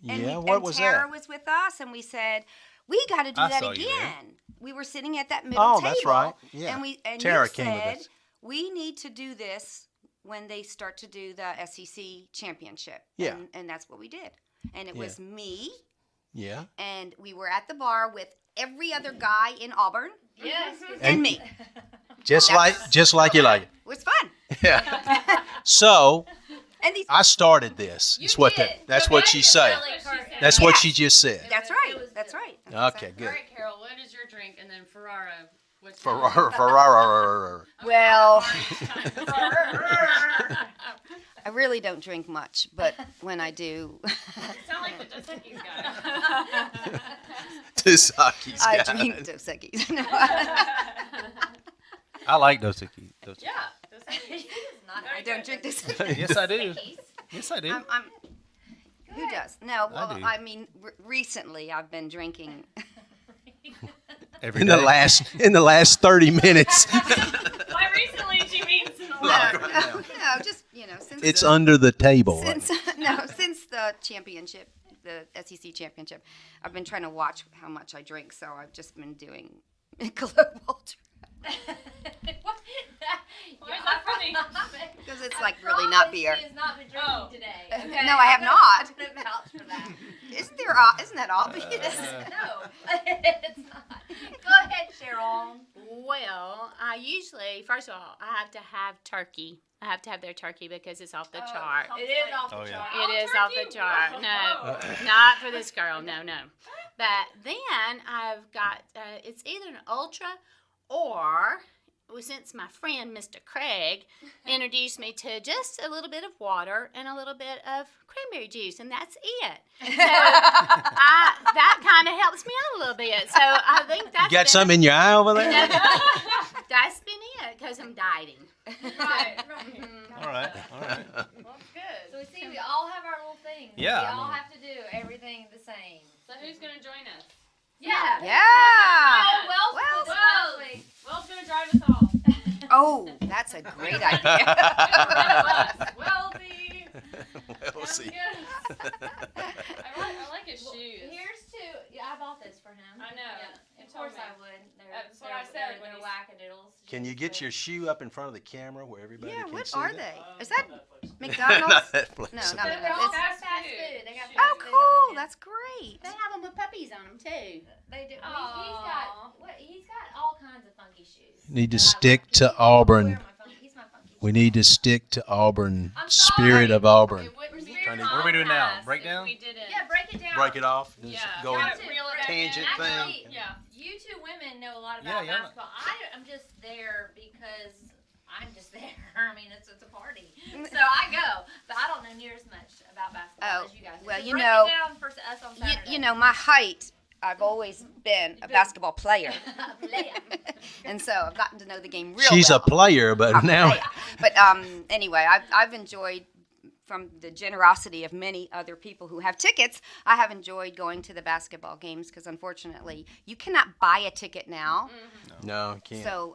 Speaker 4: And
Speaker 3: Yeah,
Speaker 4: we,
Speaker 3: what
Speaker 4: and
Speaker 3: was
Speaker 4: Tara
Speaker 3: that?
Speaker 4: was with us, and we said, we got to do
Speaker 5: I
Speaker 4: that
Speaker 5: saw you there.
Speaker 4: again. We were sitting at that middle
Speaker 3: Oh,
Speaker 4: table.
Speaker 3: that's right. Yeah.
Speaker 4: And
Speaker 3: Tara
Speaker 4: you
Speaker 3: came with
Speaker 4: said,
Speaker 3: us.
Speaker 4: we need to do this when they start to do the SEC championship.
Speaker 3: Yeah.
Speaker 4: And that's what we did. And it
Speaker 3: Yeah.
Speaker 4: was me,
Speaker 3: Yeah.
Speaker 4: and we were at the bar with every other guy in Auburn
Speaker 1: yes.
Speaker 4: and me.
Speaker 3: Just like you like it.
Speaker 4: It was fun.
Speaker 3: Yeah. So
Speaker 4: And these
Speaker 3: I started this.
Speaker 1: You
Speaker 3: Is what
Speaker 1: did.
Speaker 3: that's
Speaker 1: You
Speaker 3: what
Speaker 1: did
Speaker 3: she
Speaker 1: it
Speaker 3: said.
Speaker 1: really, Kurt.
Speaker 3: That's what
Speaker 4: Yeah.
Speaker 3: she just said.
Speaker 4: That's
Speaker 1: It
Speaker 4: right.
Speaker 1: was
Speaker 4: That's
Speaker 1: good.
Speaker 4: right. That's
Speaker 3: Okay,
Speaker 2: All
Speaker 3: good.
Speaker 2: right, Carol, what is your drink? And then Ferraro. What's
Speaker 3: Ferrara.
Speaker 4: Well,
Speaker 2: I
Speaker 4: I really don't drink much, but when I do,
Speaker 2: sound like the Dos Equis guy.
Speaker 3: Tasaki's
Speaker 4: I
Speaker 3: got
Speaker 4: drink
Speaker 3: it.
Speaker 4: Dos Equis. No.
Speaker 5: I like Dos Equis.
Speaker 2: Yeah, Dos Equis.
Speaker 1: Not
Speaker 4: I don't drink Dos
Speaker 2: Dos
Speaker 4: Equis.
Speaker 5: Yes, I do. Yes, I do.
Speaker 4: Who does? No, well,
Speaker 5: do.
Speaker 4: I mean, recently I've been drinking.
Speaker 5: Every
Speaker 3: In the
Speaker 5: day.
Speaker 3: last 30 minutes.
Speaker 2: By recently, she means in the
Speaker 4: No,
Speaker 2: last.
Speaker 4: no, just since
Speaker 3: It's
Speaker 4: the,
Speaker 3: under the table.
Speaker 4: since since the championship, the SEC championship. I've been trying to watch how much I drink, so I've just been doing Michelob Ultra
Speaker 2: Why is that funny?
Speaker 4: because it's like really not beer.
Speaker 1: She has not been drinking
Speaker 2: Oh.
Speaker 1: today. Okay?
Speaker 4: No, I have not.
Speaker 1: I'm gonna vouch for that.
Speaker 4: Isn't that obvious?
Speaker 1: No, it's not. Go ahead, Cheryl.
Speaker 7: Well, I usually, first of all, I have to have turkey. I have to have their turkey because it's off the chart.
Speaker 1: It is off the
Speaker 5: Oh, yeah.
Speaker 1: chart.
Speaker 7: It is off the
Speaker 2: turkey?
Speaker 7: chart.
Speaker 2: Whoa.
Speaker 7: No, not for this girl. No, no. But then I've got, it's either an ultra or, well, since my friend Mr. Craig introduced me to just a little bit of water and a little bit of cranberry juice, and that's it. So that kind of helps me out a little bit. So I think that's
Speaker 3: You got
Speaker 7: been-
Speaker 3: something in your eye over there?
Speaker 7: That's been it because I'm dieting.
Speaker 1: Right.
Speaker 5: All right. All right.
Speaker 2: Well, that's good.
Speaker 1: So we see, we all have our little things.
Speaker 5: Yeah,
Speaker 1: We
Speaker 5: I
Speaker 1: all
Speaker 5: mean-
Speaker 1: have to do everything the same.
Speaker 2: So who's going to join us?
Speaker 1: Yeah.
Speaker 4: Yeah.
Speaker 1: Well,
Speaker 4: Well,
Speaker 1: well,
Speaker 2: Will's going to drive us all.
Speaker 4: Oh, that's a great idea.
Speaker 2: Wealthy.
Speaker 3: We'll see.
Speaker 2: I like his shoes.
Speaker 1: Here's two. Yeah, I bought this for him.
Speaker 2: I know.
Speaker 1: Yeah,
Speaker 2: You
Speaker 1: of
Speaker 2: told
Speaker 1: course
Speaker 2: me.
Speaker 1: I would.
Speaker 2: That's what I said when
Speaker 1: They're
Speaker 2: you-
Speaker 1: wackadoodles.
Speaker 3: Can you get your shoe up in front of the camera where everybody
Speaker 4: Yeah,
Speaker 3: can
Speaker 4: what
Speaker 3: see
Speaker 4: are
Speaker 3: that?
Speaker 4: they?
Speaker 8: Um,
Speaker 4: Is that
Speaker 8: on Netflix.
Speaker 4: McDonald's?
Speaker 3: Not Netflix.
Speaker 4: No,
Speaker 2: They're
Speaker 4: not
Speaker 2: all
Speaker 4: McDonald's.
Speaker 2: fast
Speaker 1: fast
Speaker 2: food.
Speaker 1: food. They got
Speaker 2: Shoot.
Speaker 4: Oh,
Speaker 1: fast food.
Speaker 4: cool.
Speaker 1: Yeah.
Speaker 4: That's great.
Speaker 7: They have them with puppies on them too.
Speaker 1: They do.
Speaker 2: Aw.
Speaker 1: He's got all kinds of funky shoes.
Speaker 3: Need to
Speaker 1: that I
Speaker 3: stick
Speaker 1: like.
Speaker 3: to
Speaker 1: He's
Speaker 3: Auburn.
Speaker 1: He's my funky
Speaker 3: We
Speaker 1: shoe.
Speaker 3: need to stick to Auburn.
Speaker 1: I'm
Speaker 3: Spirit
Speaker 1: sorry.
Speaker 3: of Auburn.
Speaker 2: It wouldn't be
Speaker 3: Trying to-
Speaker 5: What are we doing now?
Speaker 2: podcast
Speaker 5: Breakdown?
Speaker 2: if we didn't.
Speaker 1: Yeah, break it down.
Speaker 3: Break it off. Just
Speaker 2: Yeah.
Speaker 3: go
Speaker 2: Gotta
Speaker 3: in
Speaker 2: reel it back
Speaker 3: tangent
Speaker 2: in.
Speaker 3: thing.
Speaker 1: Actually,
Speaker 2: Yeah.
Speaker 1: you two women know a lot
Speaker 5: Yeah,
Speaker 1: about
Speaker 5: yeah.
Speaker 1: basketball. I am just there because I'm just there. I mean, it's a party, so I go, but I don't know near as much about basketball
Speaker 4: Oh,
Speaker 1: as you guys. do.
Speaker 4: well,
Speaker 1: So
Speaker 4: you
Speaker 1: break
Speaker 4: know-
Speaker 1: it down for us on
Speaker 4: You,
Speaker 1: Saturday.
Speaker 4: you know, my height, I've always been a basketball player.
Speaker 1: Player.
Speaker 4: And so I've gotten to know the game real
Speaker 3: She's
Speaker 4: well.
Speaker 3: a player, but now
Speaker 4: But anyway, I've enjoyed, from the generosity of many other people who have tickets, I have enjoyed going to the basketball games because unfortunately you cannot buy a ticket now.
Speaker 3: no, can't.
Speaker 4: So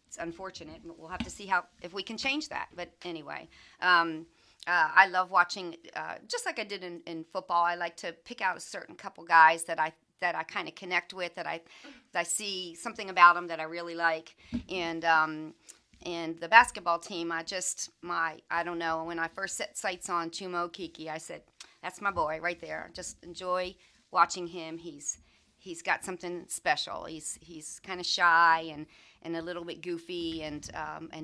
Speaker 4: it's unfortunate. We'll have to see if we can change that. But anyway, I love watching, just like I did in football. I like to pick out a certain couple guys that I kind of connect with, that I see something about them that I really like, and the basketball team. I don't know. When I first set sights on Chuma Okeke, I said, "That's my boy right there." Just enjoy watching him. He's got something special. He's kind of shy and a little bit goofy, and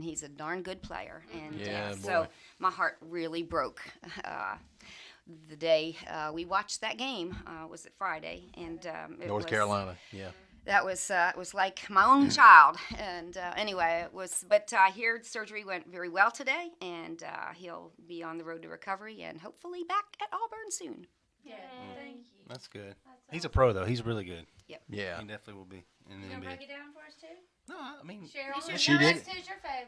Speaker 4: he's a darn good player. And
Speaker 3: Yeah,
Speaker 4: so
Speaker 3: boy.
Speaker 4: my heart really broke the day we watched that game. Was it Friday? And
Speaker 3: North Carolina. Yeah.
Speaker 4: That was like my own child. And anyway, it was. But I hear surgery went very well today, and he'll be on the road to recovery and hopefully back at Auburn soon.
Speaker 1: Yeah, thank you.
Speaker 5: That's good. He's a pro though. He's really good.
Speaker 3: Yeah.
Speaker 5: He definitely will be in the
Speaker 1: You gonna break
Speaker 5: NBA.
Speaker 1: it down for us too?
Speaker 5: No, I mean,
Speaker 1: Cheryl,
Speaker 3: She did.
Speaker 1: Who's your fave?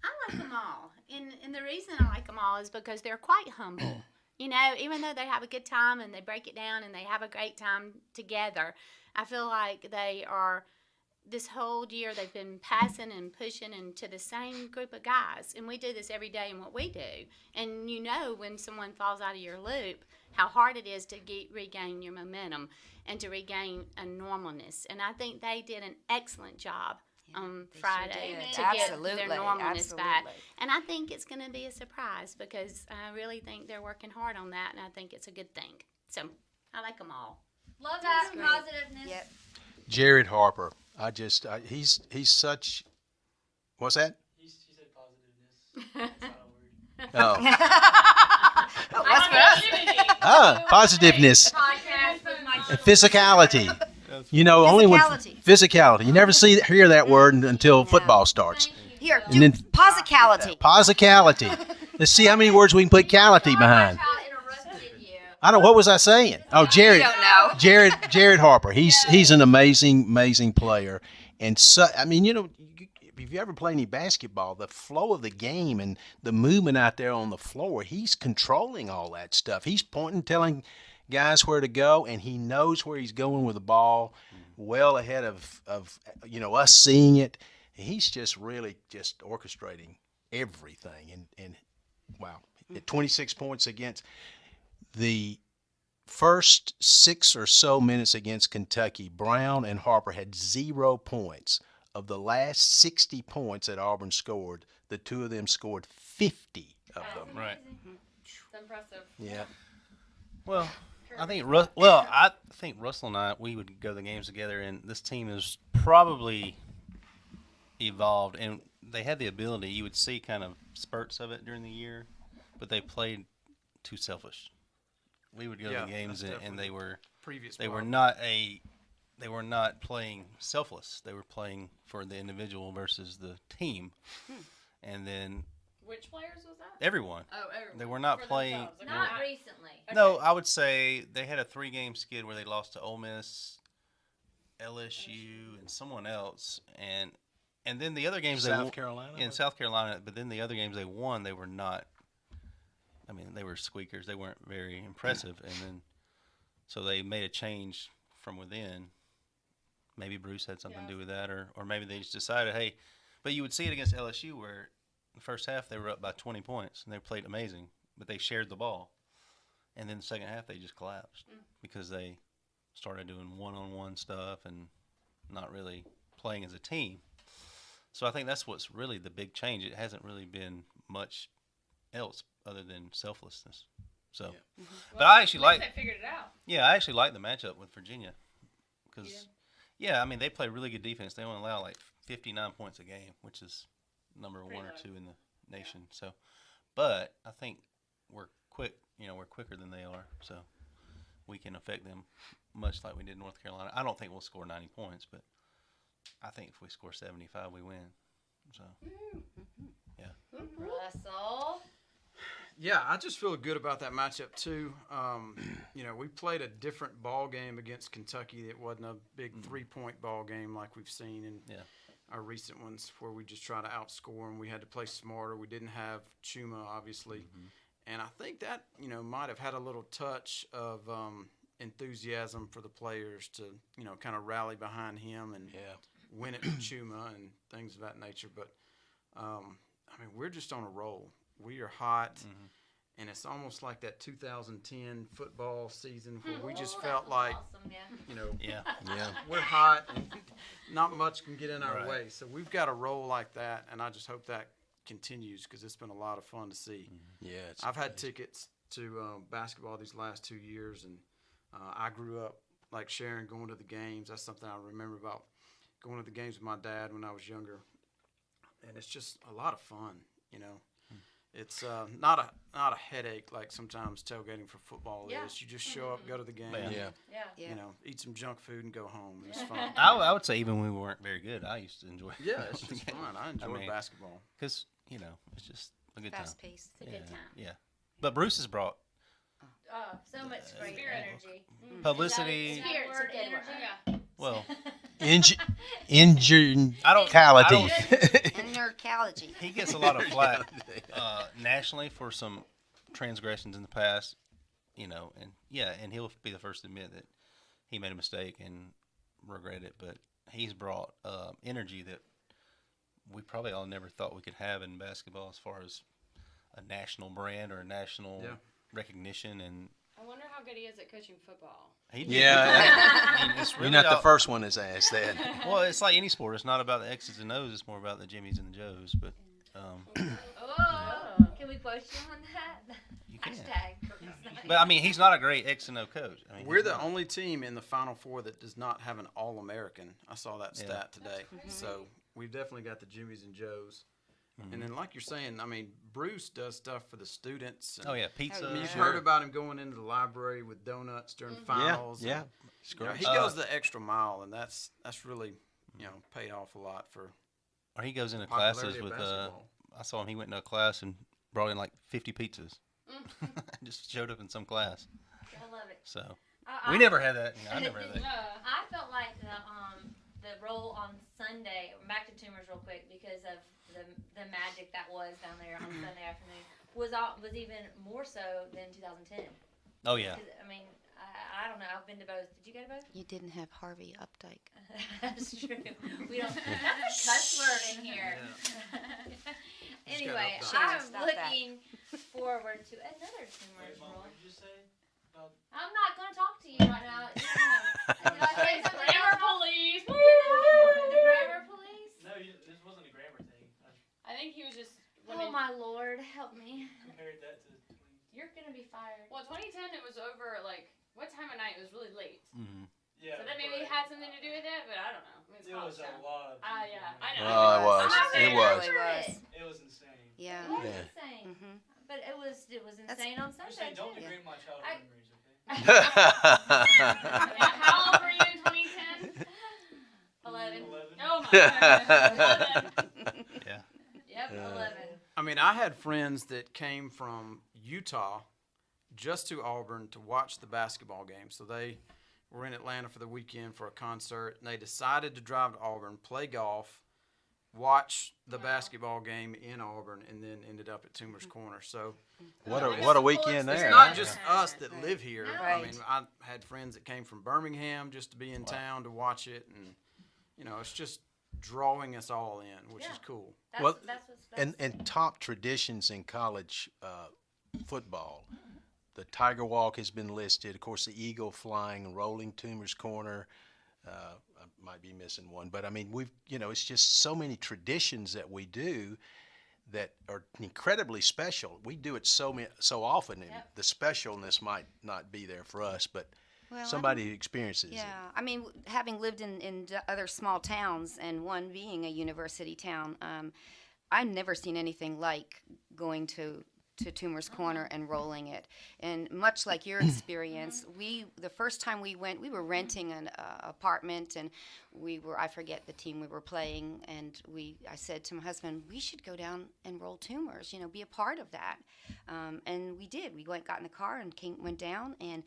Speaker 7: I like them all, and the reason I like them all is because they're quite humble. You know, even though they have a good time and they break it down and they have a great time together, I feel like they are. This whole year they've been passing and pushing into the same group of guys, and we do this every day in what we do. And you know when someone falls out of your loop, how hard it is to regain your momentum and to regain a normalness. And I think they did an excellent job on
Speaker 4: They sure
Speaker 7: Friday
Speaker 4: did.
Speaker 7: to get
Speaker 4: Absolutely,
Speaker 7: their normalness back.
Speaker 4: absolutely.
Speaker 7: And I think it's going to be a surprise because I really think they're working hard on that, and I think it's a good thing. So I like them all.
Speaker 1: Love that
Speaker 4: great.
Speaker 1: positiveness.
Speaker 4: Yep.
Speaker 3: Jared Harper. He's such. What's that?
Speaker 8: She said positiveness. That's not a word.
Speaker 3: Oh,
Speaker 4: What's for us?
Speaker 3: positiveness,
Speaker 1: Podcast with my
Speaker 3: and physicality. You know, only when
Speaker 4: Physicality.
Speaker 3: physicality. You never hear that word until football starts.
Speaker 4: Here,
Speaker 3: And
Speaker 4: do
Speaker 3: then-
Speaker 4: posicality.
Speaker 3: Posicality. Let's see how many words we can put cality behind.
Speaker 1: child interrupted you.
Speaker 3: I don't. What was I saying? Oh, Jared.
Speaker 4: don't know.
Speaker 3: Jared Harper. He's an amazing player, and so I mean, you know, if you ever play any basketball, the flow of the game and the movement out there on the floor, he's controlling all that stuff. He's pointing, telling guys where to go, and he knows where he's going with the ball, well ahead of us seeing it. He's just really just orchestrating everything, and wow, at 26 points against the first 6 or so minutes against Kentucky, Brown and Harper had 0 points. Of the last 60 points that Auburn scored, the two of them scored 50 of them.
Speaker 5: right.
Speaker 2: It's impressive.
Speaker 3: Yeah.
Speaker 5: Well, I think Russell and I, we would go to the games together, and this team is probably evolved, and they had the ability. You would see kind of spurts of it during the year, but they played too selfish. We would go to the games,
Speaker 6: that's
Speaker 5: and they were
Speaker 6: Previous
Speaker 5: they were
Speaker 6: problem.
Speaker 5: not playing selfless. They were playing for the individual versus the team, and then
Speaker 2: Which players was that?
Speaker 5: everyone.
Speaker 2: Oh, everyone.
Speaker 5: They were not
Speaker 2: For
Speaker 5: playing-
Speaker 2: themselves. Okay.
Speaker 1: Not recently.
Speaker 5: No, I would say they had a 3-game skid where they lost to Ole Miss, LSU, and someone else, and then the other games
Speaker 3: South Carolina.
Speaker 5: in South Carolina. But then the other games they won, they were not. I mean, they were squeakers. They weren't very impressive, and then so they made a change from within. Maybe Bruce had something to do with that, or maybe they just decided, hey. But you would see it against LSU where the first half they were up by 20 points and they played amazing, but they shared the ball. And then the second half they just collapsed because they started doing one-on-one stuff and not really playing as a team. So I think that's what's really the big change. It hasn't really been much else other than selflessness. So, but I actually
Speaker 2: At least they figured it out.
Speaker 5: Yeah, I actually like the matchup with Virginia because, I mean, they play really good defense. They only allow like 59 points a game, which is number
Speaker 2: Pretty
Speaker 5: one or
Speaker 2: low.
Speaker 5: two in the nation. So, but I think we're quick. We're quicker than they are, so we can affect them much like we did North Carolina. I don't think we'll score 90 points, but I think if we score 75, we win. So,
Speaker 1: Russell.
Speaker 6: Yeah, I just feel good about that matchup too. We played a different ball game against Kentucky. It wasn't a big 3-point ball game like we've seen in our recent ones, where we just try to outscore them. We had to play smarter. We didn't have Chuma, obviously, and I think that might have had a little touch of enthusiasm for the players to kind of rally behind him and win it for Chuma and things of that nature. But we're just on a roll. We are hot, and it's almost like that 2010 football season where we just felt like,
Speaker 1: awesome,
Speaker 6: we're hot and not much can get in our
Speaker 5: Right.
Speaker 6: way. So we've got a roll like that, and I just hope that continues because it's been a lot of fun to see.
Speaker 3: Yeah,
Speaker 6: I've had tickets to basketball these last 2 years, and I grew up like Sharon going to the games. That's something I remember about going to the games with my dad when I was younger, and it's just a lot of fun, It's not a headache like sometimes tailgating for football is. You just show up, go to the game, eat some junk food, and go home. It's fun.
Speaker 5: I would say even when we weren't very good, I used to enjoy it.
Speaker 6: Yeah, it's just fun. I enjoy basketball.
Speaker 5: Because, it's just a good time.
Speaker 4: Fast paced.
Speaker 1: It's a good time.
Speaker 5: Yeah. But Bruce has brought
Speaker 1: Oh, so much great
Speaker 2: Spirit.
Speaker 1: energy.
Speaker 5: publicity.
Speaker 1: Spirit's a good word.
Speaker 2: Yeah.
Speaker 5: Well,
Speaker 3: injury.
Speaker 5: I don't.
Speaker 4: Enercology.
Speaker 5: He gets a lot of flack nationally for some transgressions in the past, and he'll be the first to admit that he made a mistake and regret it. But he's brought energy that we probably all never thought we could have in basketball, as far as a national brand or a national recognition. And
Speaker 2: I wonder how good he is at coaching football.
Speaker 5: he
Speaker 3: Yeah.
Speaker 5: it's
Speaker 3: You're not the first one that's asked that.
Speaker 5: Well, it's like any sport. It's not about the X's and O's. It's more about the Jimmies and the Joes. But
Speaker 1: Oh, can we quote you on that?
Speaker 5: you can.
Speaker 1: Hashtag.
Speaker 5: But he's not a great X and O coach.
Speaker 6: We're
Speaker 5: he's
Speaker 6: the
Speaker 5: not.
Speaker 6: only team in the Final Four that does not have an All-American. I saw that stat today. So we've definitely got the Jimmies and Joes. And then, like you're saying, Bruce does stuff for the students. And,
Speaker 5: Oh yeah, pizza.
Speaker 6: You've heard about him going into the library with donuts during finals.
Speaker 3: Yeah.
Speaker 6: and,
Speaker 3: It's great.
Speaker 6: he goes the extra mile, and that's really paid off a lot for
Speaker 5: Or he goes into
Speaker 6: popularity
Speaker 5: classes
Speaker 6: of
Speaker 5: with.
Speaker 6: basketball.
Speaker 5: I saw him. He went into a class and brought in like 50 pizzas. Just showed up in some class.
Speaker 1: I love it.
Speaker 5: So
Speaker 1: I-
Speaker 5: we never had that. I never had that.
Speaker 1: I felt like the role on Sunday. Back to Tumors real quick because of the magic that was down there on Sunday afternoon was even more so than 2010.
Speaker 5: Oh yeah.
Speaker 1: 'Cause, I don't know. I've been to both. Did you go to both?
Speaker 4: You didn't have Harvey Updike.
Speaker 1: That's true. We don't. That's a cuss word in here. Anyway,
Speaker 6: Just
Speaker 4: gotta
Speaker 1: I'm
Speaker 4: stop that.
Speaker 1: looking forward to another Tumors
Speaker 8: Wait, Mom,
Speaker 1: role.
Speaker 8: what did you say about
Speaker 1: I'm not going to talk to you right now. Did I say something
Speaker 2: Grammar
Speaker 1: else?
Speaker 2: police.
Speaker 1: The grammar police?
Speaker 8: No, this wasn't a grammar thing. I
Speaker 2: I think he was just.
Speaker 1: Oh my Lord, help me.
Speaker 8: compared that to 20.
Speaker 1: You're going to be fired.
Speaker 2: Well, 2010 it was over what time of night? It was really late.
Speaker 5: Mm-hmm.
Speaker 8: Yeah.
Speaker 2: So that maybe it had something to do with it, but I don't know. It's
Speaker 8: It was a
Speaker 2: college town.
Speaker 8: lot. Of
Speaker 2: Yeah, I know.
Speaker 3: Oh, it was.
Speaker 1: I
Speaker 3: It was.
Speaker 4: It was.
Speaker 8: It was insane.
Speaker 4: Yeah.
Speaker 1: It was
Speaker 3: Yeah.
Speaker 1: insane.
Speaker 4: Mm-hmm.
Speaker 1: But it was insane on
Speaker 8: You're
Speaker 1: Sunday,
Speaker 8: saying don't
Speaker 1: too.
Speaker 8: degrade my childhood
Speaker 1: I-
Speaker 8: memories, okay?
Speaker 2: Yeah, how old were you in 2010?
Speaker 1: 11.
Speaker 8: 11.
Speaker 2: Oh my god. 11.
Speaker 5: Yeah.
Speaker 1: Yep, 11.
Speaker 6: I had friends that came from Utah just to Auburn to watch the basketball game. So they were in Atlanta for the weekend for a concert, and they decided to drive to Auburn, play golf, watch the basketball game in Auburn, and then ended up at Toomer's Corner. So
Speaker 3: What a weekend
Speaker 6: it's
Speaker 3: there.
Speaker 6: not
Speaker 3: huh?
Speaker 6: just us that live here.
Speaker 1: No.
Speaker 6: I had friends that came from Birmingham just to be in town to watch it, and it's just drawing us all in, which is cool.
Speaker 1: That's,
Speaker 3: Well,
Speaker 1: that's what's best.
Speaker 3: And top traditions in college football. The Tiger Walk has been listed. Of course, the Eagle flying, rolling Toomer's Corner. I might be missing one, but I mean, it's just so many traditions that we do that are incredibly special. We do it so often, and the specialness might not be there for us, but somebody who experiences it.
Speaker 4: Yeah, I mean, having lived in other small towns and one being a university town, I've never seen anything like going to Toomer's Corner and rolling it. And much like your experience, the first time we went, we were renting an apartment, and I forget the team we were playing, and I said to my husband, we should go down and roll Toomer's, be a part of that. And we did. We got in the car and went down, and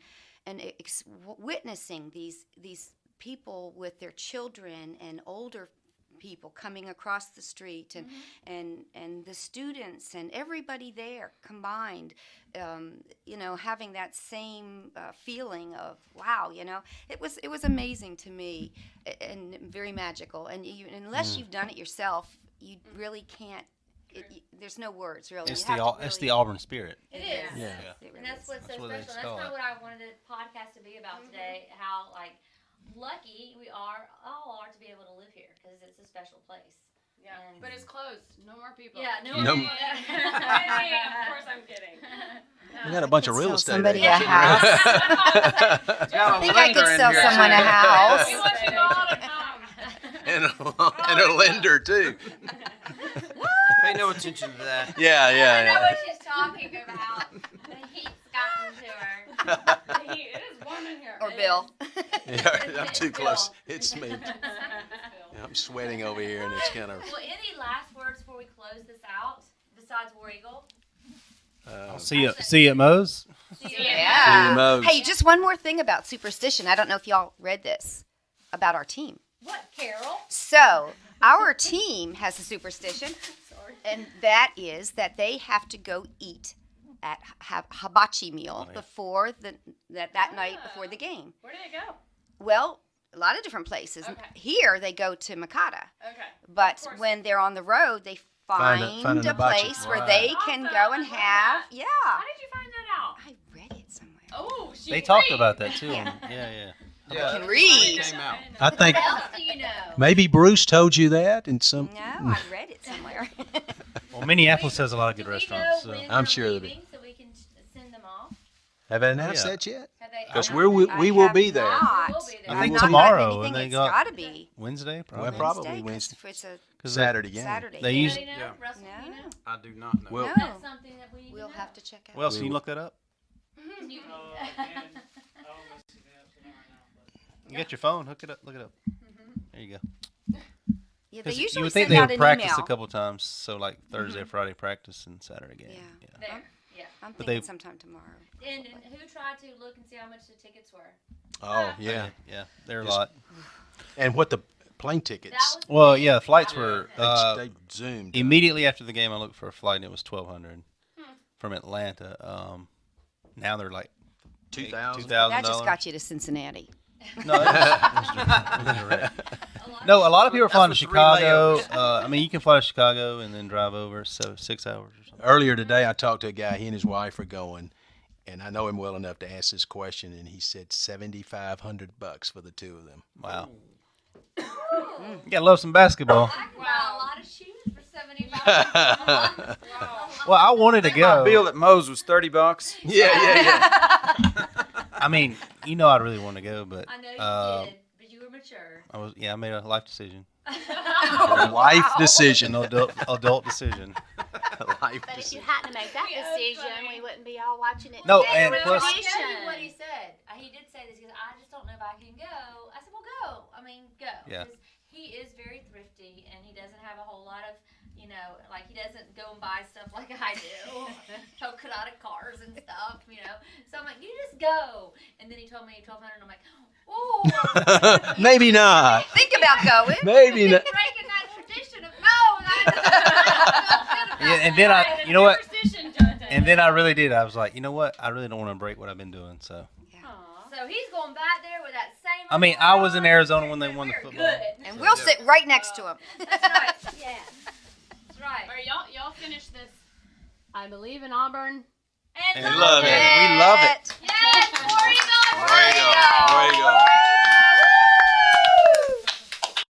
Speaker 4: witnessing these people with their children and older people coming across the street, and the students and everybody there combined, having that same feeling of wow, it was amazing to me and very magical. And unless you've done it yourself, you really can't. There's no words really.
Speaker 5: It's the Auburn spirit.
Speaker 1: It is.
Speaker 3: Yeah.
Speaker 1: And that's what's so
Speaker 5: what
Speaker 1: special.
Speaker 5: it's
Speaker 1: That's
Speaker 5: called.
Speaker 1: kind of what I wanted the podcast to be about today. How lucky we all are to be able to live here, because it's a special place.
Speaker 2: Yeah,
Speaker 1: And-
Speaker 2: but it's closed. No more people.
Speaker 1: Yeah, no.
Speaker 3: No.
Speaker 1: more-
Speaker 2: Of course, I'm kidding.
Speaker 3: We got a bunch of real estate
Speaker 4: somebody
Speaker 3: agents.
Speaker 4: a house. I think I could sell someone a house.
Speaker 2: We want you all to come.
Speaker 3: and a lender too.
Speaker 6: Pay no attention to that.
Speaker 3: Yeah,
Speaker 1: I know
Speaker 3: yeah.
Speaker 1: what she's talking about. The heat's gotten to her.
Speaker 2: It is warm in here.
Speaker 4: Or Bill.
Speaker 3: Yeah, I'm too close. It's me. I'm sweating over here, and it's kind of.
Speaker 1: Well, any last words before we close this out, besides War Eagle?
Speaker 5: See you at Moe's.
Speaker 4: Yeah.
Speaker 3: Mo.
Speaker 4: Hey, just one more thing about superstition. I don't know if y'all read this about our team.
Speaker 1: What, Carol?
Speaker 4: So, our team has a superstition, and that is that they have to go eat have hibachi meal before that night before the game.
Speaker 2: Where do they go?
Speaker 4: Well, a lot of different places.
Speaker 2: Okay.
Speaker 4: Here they go to Makata,
Speaker 2: Okay.
Speaker 4: but
Speaker 2: course.
Speaker 4: when they're on the road, they
Speaker 3: Find
Speaker 4: find
Speaker 3: an
Speaker 4: a
Speaker 3: hibachi.
Speaker 4: place where
Speaker 5: Right.
Speaker 4: they can
Speaker 2: Awesome.
Speaker 4: go and
Speaker 2: I love
Speaker 4: have.
Speaker 2: that.
Speaker 4: Yeah,
Speaker 2: How did you find that out?
Speaker 4: I read it somewhere.
Speaker 2: Oh, she
Speaker 5: They talked
Speaker 2: reads.
Speaker 5: about that too.
Speaker 4: Yeah.
Speaker 5: Yeah.
Speaker 6: Yeah,
Speaker 4: can read.
Speaker 6: Came out.
Speaker 3: I think
Speaker 1: What else do you know?
Speaker 3: maybe Bruce told you that, and some.
Speaker 4: No, I read it somewhere.
Speaker 5: Well, Minneapolis has a lot of good
Speaker 1: Do we
Speaker 5: restaurants.
Speaker 1: know
Speaker 5: So.
Speaker 1: when
Speaker 3: I'm
Speaker 1: they're
Speaker 3: sure they
Speaker 1: leaving, so we can send them off?
Speaker 3: Have I announced
Speaker 5: Yeah.
Speaker 3: that yet?
Speaker 1: Have they?
Speaker 3: Because
Speaker 1: I
Speaker 3: we
Speaker 1: don't
Speaker 3: will
Speaker 4: have
Speaker 3: be there.
Speaker 4: not.
Speaker 1: We will be there.
Speaker 5: I
Speaker 4: I've
Speaker 5: think
Speaker 4: not
Speaker 5: tomorrow,
Speaker 4: gotten
Speaker 5: and
Speaker 4: anything.
Speaker 5: they
Speaker 4: It's
Speaker 5: got-
Speaker 4: got to be
Speaker 5: Wednesday, probably.
Speaker 3: Well, probably
Speaker 4: Wednesday, 'cause
Speaker 3: Wednesday.
Speaker 4: It's a
Speaker 3: Saturday game.
Speaker 4: Saturday.
Speaker 5: They
Speaker 4: game.
Speaker 5: use-
Speaker 1: Anybody know?
Speaker 6: Yeah.
Speaker 1: Russell, do you know?
Speaker 4: No.
Speaker 6: I do not know.
Speaker 3: Well-
Speaker 4: No.
Speaker 1: That's something that we need
Speaker 4: We'll
Speaker 1: to
Speaker 4: have
Speaker 1: know.
Speaker 4: to check out.
Speaker 5: Well, can you look that up?
Speaker 1: You-
Speaker 8: Oh, and I don't know if you have to know right now, but
Speaker 5: You got your phone. Hook it up. Look it up. There you go.
Speaker 4: Yeah, they
Speaker 5: 'Cause
Speaker 4: usually
Speaker 5: you would think
Speaker 4: send
Speaker 5: they
Speaker 4: out
Speaker 5: would
Speaker 4: an
Speaker 5: practice
Speaker 4: email.
Speaker 5: a couple times, so like Thursday, Friday practice, and Saturday game.
Speaker 4: Yeah.
Speaker 1: There. Yeah.
Speaker 4: I'm
Speaker 5: But
Speaker 4: thinking
Speaker 5: they-
Speaker 4: sometime tomorrow.
Speaker 1: And who tried to look and see how much the tickets were?
Speaker 3: Oh yeah,
Speaker 5: Yeah, they're a
Speaker 3: Just-
Speaker 5: lot.
Speaker 3: and what the plane
Speaker 1: That
Speaker 3: tickets?
Speaker 1: was
Speaker 5: Well, yeah, the flights were
Speaker 3: They zoomed.
Speaker 5: immediately after the game. I looked for a flight, and it was $1,200 from Atlanta. Now they're like
Speaker 3: 2,000.
Speaker 4: That just got you to Cincinnati.
Speaker 5: No, it was direct. No, a lot of people are flying to
Speaker 6: That's with 3
Speaker 5: Chicago. I mean, you can fly to Chicago and then drive over, so 6 hours or something.
Speaker 3: Earlier today, I talked to a guy. He and his wife are going, and I know him well enough to ask this question. And he said $7,500 for the two of them.
Speaker 5: Wow. You gotta love some basketball.
Speaker 1: I could buy a lot of shoes for $75.
Speaker 5: Well, I wanted to
Speaker 6: My
Speaker 5: go.
Speaker 6: bill at Moe's was $30.
Speaker 3: Yeah.
Speaker 5: I mean, you know, I really want to go, but
Speaker 1: I know you did, but you were mature.
Speaker 5: I made a life decision,
Speaker 3: Life decision.
Speaker 5: an adult decision.
Speaker 3: Life
Speaker 7: But if you
Speaker 3: decision.
Speaker 7: hadn't made that
Speaker 2: Yeah,
Speaker 7: decision,
Speaker 2: funny.
Speaker 7: we wouldn't be all watching it.
Speaker 5: No,
Speaker 7: today.
Speaker 5: and
Speaker 7: It was
Speaker 5: plus-
Speaker 1: I'll
Speaker 7: tradition.
Speaker 1: tell you what he said. He did say this. He goes, I just don't know if I can go. I said, well, go. I mean, go.
Speaker 5: Yeah.
Speaker 1: 'Cause he is very thrifty, and he doesn't have a whole lot of, like he doesn't go and buy stuff like I do. Polka dotted cars and stuff, So I'm like, you just go. And then he told me $1,200, and I'm like, oh.
Speaker 3: Maybe not.
Speaker 4: Think about going.
Speaker 3: Maybe not.
Speaker 1: Breaking that tradition of no.
Speaker 5: Yeah, and then you know what?
Speaker 2: Superstition, Jonathan.
Speaker 5: And then I really did. I was like, you know what? I really don't want to break what I've been doing. So,
Speaker 2: Aw.
Speaker 1: So he's going back there with that same.
Speaker 5: I mean, I was in Arizona when they won the
Speaker 1: We're
Speaker 5: football.
Speaker 1: Good.
Speaker 4: And we'll sit right next to him.
Speaker 1: That's right. Yeah. That's right.
Speaker 2: All right, y'all finish this. I believe in Auburn.
Speaker 1: And
Speaker 3: We love it.
Speaker 4: We love it.